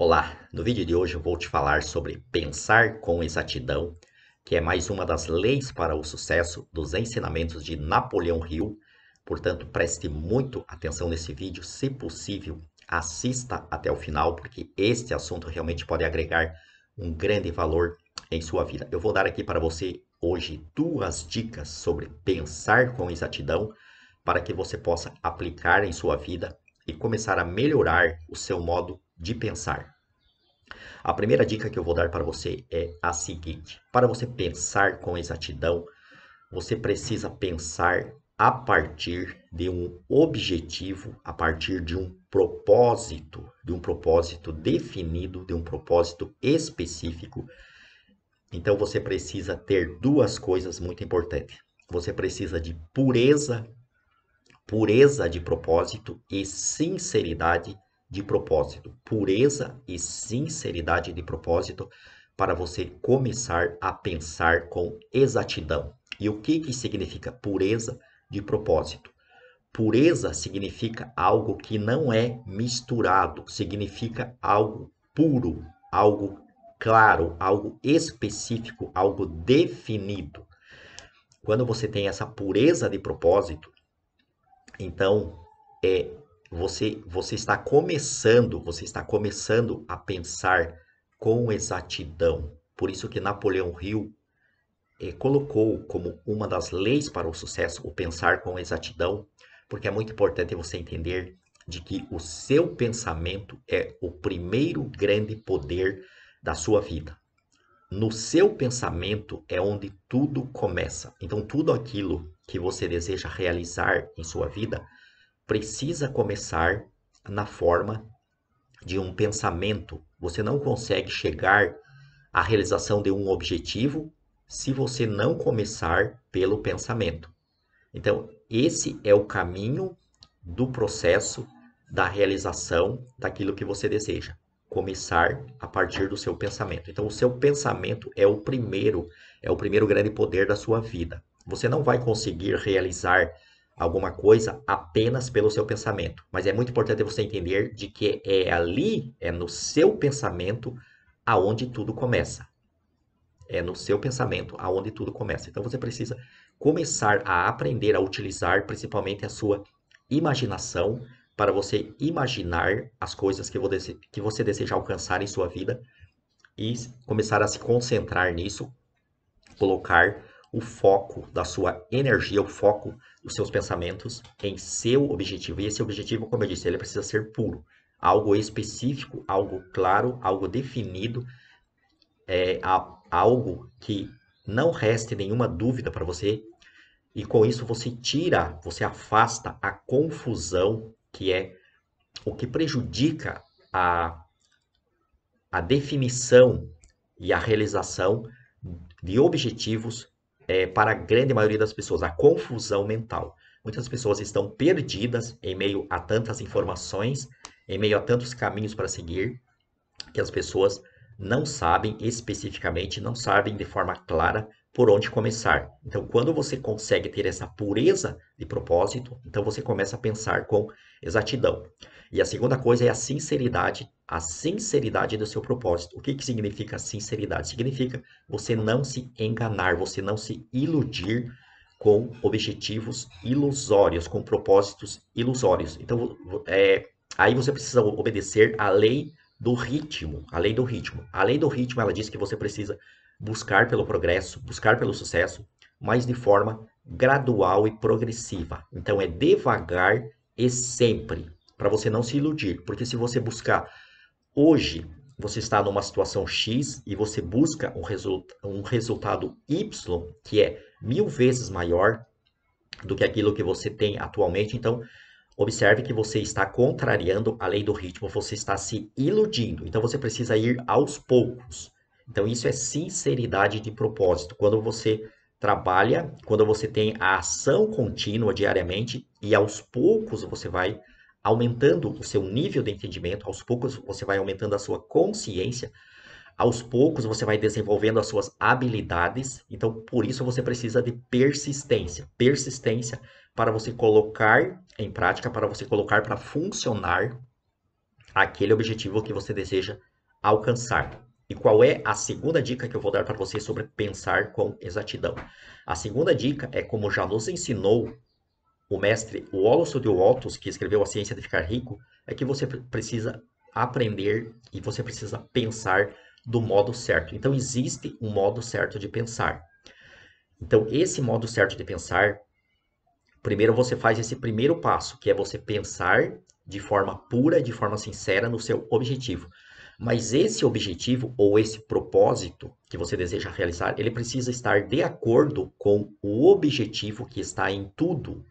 Olá, no vídeo de hoje eu vou te falar sobre pensar com exatidão, que é mais uma das leis para o sucesso dos ensinamentos de Napoleão Hill. Portanto, preste muito atenção nesse vídeo, se possível, assista até o final, porque este assunto realmente pode agregar um grande valor em sua vida. Eu vou dar aqui para você hoje duas dicas sobre pensar com exatidão, para que você possa aplicar em sua vida e começar a melhorar o seu modo de pensar. A primeira dica que eu vou dar para você é a seguinte: para você pensar com exatidão, você precisa pensar a partir de um objetivo, a partir de um propósito definido, de um propósito específico. Então você precisa ter duas coisas muito importantes. Você precisa de pureza de propósito e sinceridade de propósito. Pureza e sinceridade de propósito para você começar a pensar com exatidão. E o que significa pureza de propósito? Pureza significa algo que não é misturado, significa algo puro, algo claro, algo específico, algo definido. Quando você tem essa pureza de propósito, então, é, você está começando a pensar com exatidão. Por isso que Napoleão Hill colocou como uma das leis para o sucesso o pensar com exatidão, porque é muito importante você entender de que o seu pensamento é o primeiro grande poder da sua vida. No seu pensamento é onde tudo começa. Então, tudo aquilo que você deseja realizar em sua vida precisa começar na forma de um pensamento. Você não consegue chegar à realização de um objetivo se você não começar pelo pensamento. Então, esse é o caminho do processo da realização daquilo que você deseja. Começar a partir do seu pensamento. Então, o seu pensamento é o primeiro grande poder da sua vida. Você não vai conseguir realizar alguma coisa apenas pelo seu pensamento, mas é muito importante você entender de que é ali, é no seu pensamento aonde tudo começa. É no seu pensamento aonde tudo começa. Então você precisa começar a aprender a utilizar principalmente a sua imaginação para você imaginar as coisas que você deseja alcançar em sua vida e começar a se concentrar nisso, colocar o foco da sua energia, o foco dos seus pensamentos em seu objetivo. E esse objetivo, como eu disse, ele precisa ser puro, algo específico, algo claro, algo definido, algo que não reste nenhuma dúvida para você, e com isso você afasta a confusão, que é o que prejudica a, a definição e a realização de objetivos para a grande maioria das pessoas, a confusão mental. Muitas pessoas estão perdidas em meio a tantas informações, em meio a tantos caminhos para seguir, que as pessoas não sabem especificamente, não sabem de forma clara por onde começar. Então, quando você consegue ter essa pureza de propósito, então você começa a pensar com exatidão. E a segunda coisa é a sinceridade do seu propósito. O que significa sinceridade? Significa você não se enganar, você não se iludir com objetivos ilusórios, com propósitos ilusórios. Então, aí você precisa obedecer à lei do ritmo, a lei do ritmo. A lei do ritmo, ela diz que você precisa buscar pelo progresso, buscar pelo sucesso, mas de forma gradual e progressiva. Então é devagar e sempre, para você não se iludir, porque se você buscar hoje, você está numa situação X e você busca um resultado Y, que é 1000 vezes maior do que aquilo que você tem atualmente, então observe que você está contrariando a lei do ritmo, você está se iludindo. Então você precisa ir aos poucos. Então isso é sinceridade de propósito. Quando você trabalha, quando você tem a ação contínua diariamente e aos poucos você vai aumentando o seu nível de entendimento, aos poucos você vai aumentando a sua consciência, aos poucos você vai desenvolvendo as suas habilidades, então por isso você precisa de persistência. Persistência para você colocar em prática, para você colocar para funcionar aquele objetivo que você deseja alcançar. E qual é a segunda dica que eu vou dar para você sobre pensar com exatidão? A segunda dica é como já nos ensinou o mestre Wallace de Walton, que escreveu A Ciência de Ficar Rico, é que você precisa aprender e você precisa pensar do modo certo. Então, existe um modo certo de pensar. Então, esse modo certo de pensar, primeiro você faz esse primeiro passo, que é você pensar de forma pura, de forma sincera no seu objetivo. Mas esse objetivo ou esse propósito que você deseja realizar, ele precisa estar de acordo com o objetivo que está em tudo.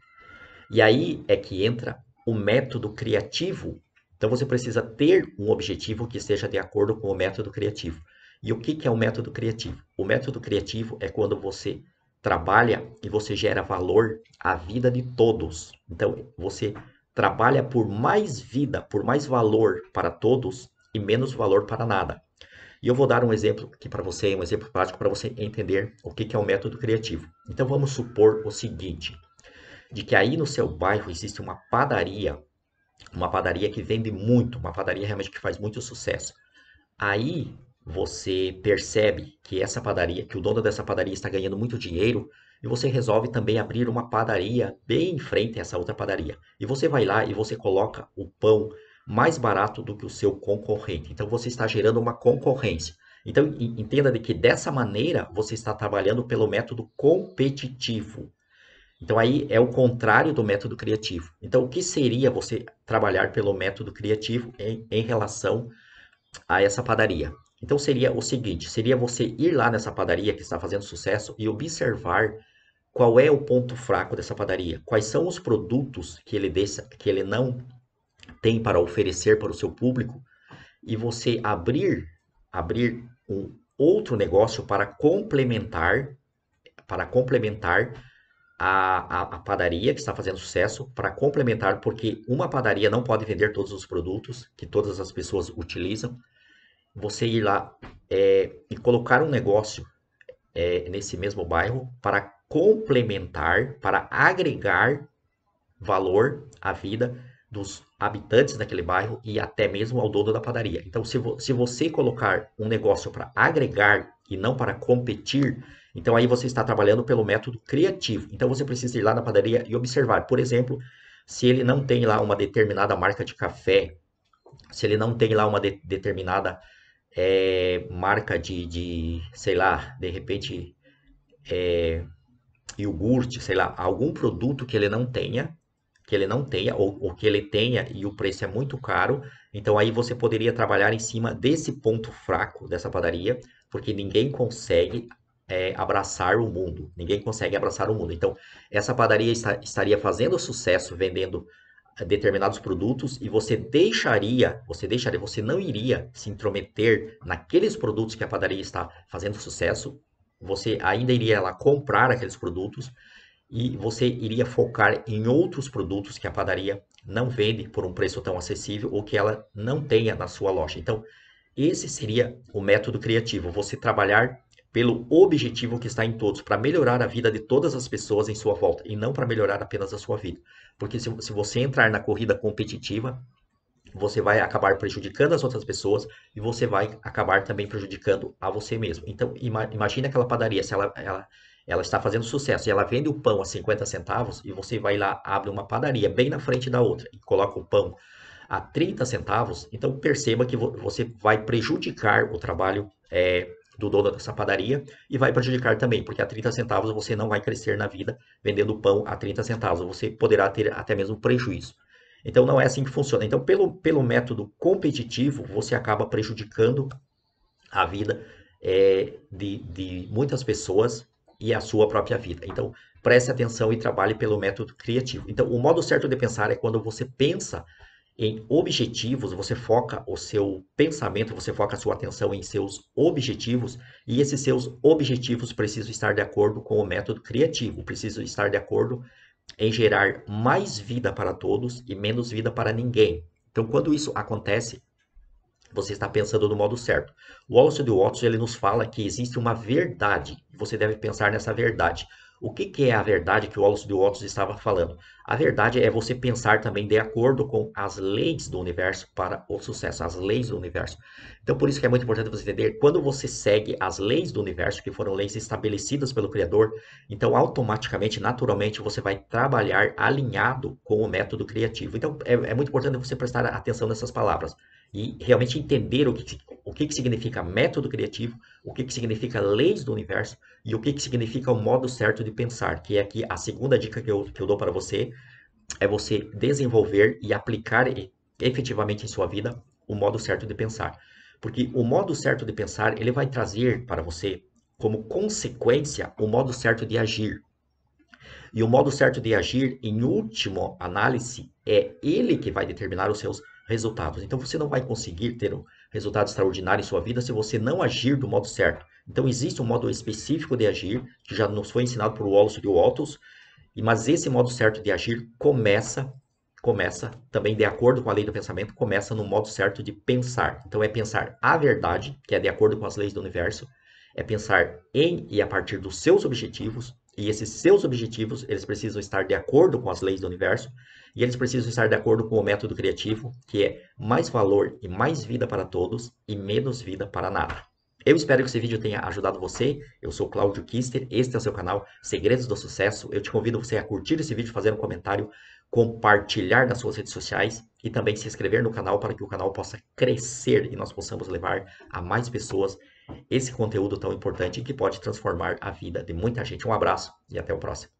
E aí é que entra o método criativo. Então você precisa ter um objetivo que esteja de acordo com o método criativo. E o que é o método criativo? O método criativo é quando você trabalha e você gera valor à vida de todos. Então você trabalha por mais vida, por mais valor para todos e menos valor para nada. E eu vou dar um exemplo aqui para você, um exemplo prático para você entender o que é o método criativo. Então vamos supor o seguinte, de que aí no seu bairro existe uma padaria que vende muito, uma padaria realmente que faz muito sucesso. Aí você percebe que essa padaria, que o dono dessa padaria está ganhando muito dinheiro e você resolve também abrir uma padaria bem em frente a essa outra padaria. E você vai lá e você coloca o pão mais barato do que o seu concorrente. Então você está gerando uma concorrência. Então entenda de que dessa maneira você está trabalhando pelo método competitivo. Então aí é o contrário do método criativo. Então o que seria você trabalhar pelo método criativo em relação a essa padaria? Então seria o seguinte, seria você ir lá nessa padaria que está fazendo sucesso e observar qual é o ponto fraco dessa padaria, quais são os produtos que ele não tem para oferecer para o seu público e você abrir um outro negócio para complementar a padaria que está fazendo sucesso para complementar, porque uma padaria não pode vender todos os produtos que todas as pessoas utilizam. Você ir lá e colocar um negócio nesse mesmo bairro para complementar, para agregar valor à vida dos habitantes daquele bairro e até mesmo ao dono da padaria. Então, se você colocar um negócio para agregar e não para competir, então aí você está trabalhando pelo método criativo. Então, você precisa ir lá na padaria e observar, por exemplo, se ele não tem lá uma determinada marca de café, se ele não tem lá uma determinada marca sei lá, de repente, iogurte, sei lá, algum produto que ele não tenha, ou que ele tenha e o preço é muito caro, então aí você poderia trabalhar em cima desse ponto fraco dessa padaria, porque ninguém consegue abraçar o mundo, ninguém consegue abraçar o mundo. Então, essa padaria estaria fazendo sucesso vendendo determinados produtos e você não iria se intrometer naqueles produtos que a padaria está fazendo sucesso, você ainda iria lá comprar aqueles produtos e você iria focar em outros produtos que a padaria não vende por um preço tão acessível ou que ela não tenha na sua loja. Então, esse seria o método criativo, você trabalhar pelo objetivo que está em todos, para melhorar a vida de todas as pessoas em sua volta e não para melhorar apenas a sua vida. Porque se você entrar na corrida competitiva, você vai acabar prejudicando as outras pessoas e você vai acabar também prejudicando a você mesmo. Então, imagine aquela padaria, se ela está fazendo sucesso e ela vende o pão a 50 centavos e você vai lá, abre uma padaria bem na frente da outra e coloca o pão a 30 centavos, então perceba que você vai prejudicar o trabalho do dono dessa padaria e vai prejudicar também, porque a 30 centavos você não vai crescer na vida vendendo pão a 30 centavos, você poderá ter até mesmo prejuízo. Então não é assim que funciona. Então, pelo método competitivo, você acaba prejudicando a vida de muitas pessoas e a sua própria vida. Então, preste atenção e trabalhe pelo método criativo. Então, o modo certo de pensar é quando você pensa em objetivos, você foca o seu pensamento, você foca a sua atenção em seus objetivos, e esses seus objetivos precisam estar de acordo com o método criativo, precisam estar de acordo em gerar mais vida para todos e menos vida para ninguém. Então, quando isso acontece, você está pensando no modo certo. O Wallace de Watson ele nos fala que existe uma verdade, e você deve pensar nessa verdade. O que é a verdade que o Wallace de Watson estava falando? A verdade é você pensar também de acordo com as leis do universo para o sucesso, as leis do universo. Então, por isso que é muito importante você entender, quando você segue as leis do universo, que foram leis estabelecidas pelo Criador, então automaticamente, naturalmente, você vai trabalhar alinhado com o método criativo. Então, é muito importante você prestar atenção nessas palavras e realmente entender o que significa método criativo, o que significa leis do universo e o que significa o modo certo de pensar, que é aqui a segunda dica que eu dou para você, é você desenvolver e aplicar efetivamente em sua vida o modo certo de pensar. Porque o modo certo de pensar, ele vai trazer para você, como consequência, o modo certo de agir. E o modo certo de agir, em última análise, é ele que vai determinar os seus resultados. Então você não vai conseguir ter um resultado extraordinário em sua vida se você não agir do modo certo. Então existe um modo específico de agir, que já nos foi ensinado por Wallace de Waltz, mas esse modo certo de agir começa também de acordo com a lei do pensamento, começa no modo certo de pensar. Então é pensar a verdade, que é de acordo com as leis do universo, é pensar em e a partir dos seus objetivos, e esses seus objetivos, eles precisam estar de acordo com as leis do universo, e eles precisam estar de acordo com o método criativo, que é mais valor e mais vida para todos e menos vida para nada. Eu espero que esse vídeo tenha ajudado você. Eu sou Cláudio Kister, este é o seu canal Segredos do Sucesso. Eu te convido você a curtir esse vídeo, fazer um comentário, compartilhar nas suas redes sociais e também se inscrever no canal para que o canal possa crescer e nós possamos levar a mais pessoas esse conteúdo tão importante que pode transformar a vida de muita gente. Um abraço e até o próximo.